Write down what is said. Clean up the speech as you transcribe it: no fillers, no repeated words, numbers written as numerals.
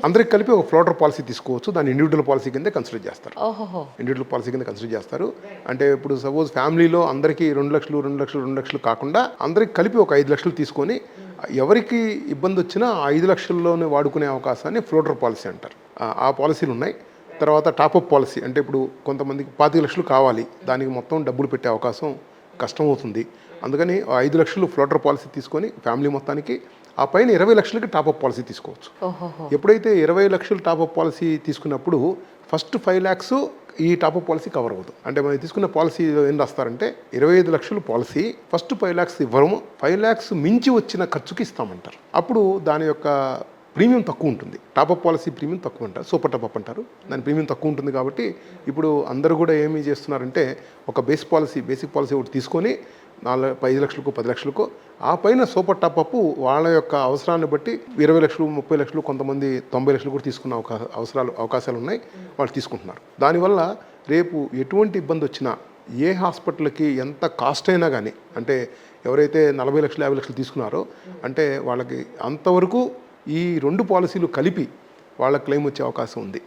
అందరికి కలిపి ఒక ఫ్లోటర్ పాలసీ తీసుకోవచ్చు. దాన్ని ఇండివిజువల్ పాలసీ కింద కన్సిడర్ చేస్తారు. ఓహోహో! ఇండివిజువల్ పాలసీ కింద కన్సిడర్ చేస్తారు. అంటే ఇప్పుడు సపోజ్ ఫ్యామిలీలో అందరికీ 2,00,000, 2,00,000, 2,00,000 కాకుండా అందరికి కలిపి ఒక 5,00,000 తీసుకొని ఎవరికి ఇబ్బంది వచ్చినా 5,00,000లోనే వాడుకునే అవకాశాన్ని ఫ్లోటర్ పాలసీ అంటారు. ఆ పాలసీలు ఉన్నాయి. తర్వాత టాపప్ పాలసీ అంటే ఇప్పుడు కొంతమందికి 25,00,000 కావాలి. దానికి మొత్తం డబ్బులు పెట్టే అవకాశం కష్టమవుతుంది. అందుకని 5,00,000 ఫ్లోటర్ పాలసీ తీసుకొని ఫ్యామిలీ మొత్తానికి ఆ పైన 20,00,000కి టాపప్ పాలసీ తీసుకోవచ్చు. ఎప్పుడైతే 20,00,000 టాపప్ పాలసీ తీసుకున్నప్పుడు ఫస్ట్ 5,00,000 ఈ టాపప్ పాలసీ కవర్ అవ్వదు. అంటే మనం తీసుకున్న పాలసీలో ఏం రాస్తారంటే 25,00,000 పాలసీ ఫస్ట్ 5,00,000 ఇవ్వము, 5,00,000 మించి వచ్చిన ఖర్చుకి ఇస్తామంటారు. అప్పుడు దాని యొక్క ప్రీమియం తక్కువ ఉంటుంది. టాపప్ పాలసీ ప్రీమియం తక్కువ అంటారు, సూపర్ టాపప్ అంటారు. దాని ప్రీమియం తక్కువ ఉంటుంది కాబట్టి ఇప్పుడు అందరూ కూడా ఏమి చేస్తున్నారంటే ఒక బేసిక్ పాలసీ ఒకటి తీసుకొని 5,00,000కో 10,00,000కో ఆ పైన సూపర్ టాపప్ వాళ్ళ యొక్క అవసరాన్ని బట్టి 20,00,000, 30,00,000, కొంతమంది 90,00,000 కూడా తీసుకున్న అవకాశాలు ఉన్నాయి. వాళ్ళు తీసుకుంటున్నారు. దానివల్ల రేపు ఎటువంటి ఇబ్బంది వచ్చినా ఏ హాస్పిటల్కి ఎంత కాస్ట్ అయినా కానీ అంటే ఎవరైతే 40,00,000, 50,00,000 తీసుకున్నారో అంటే వాళ్ళకి అంతవరకు ఈ 2 పాలసీలు కలిపి వాళ్ళ క్లెయిమ్ వచ్చే అవకాశం ఉంది.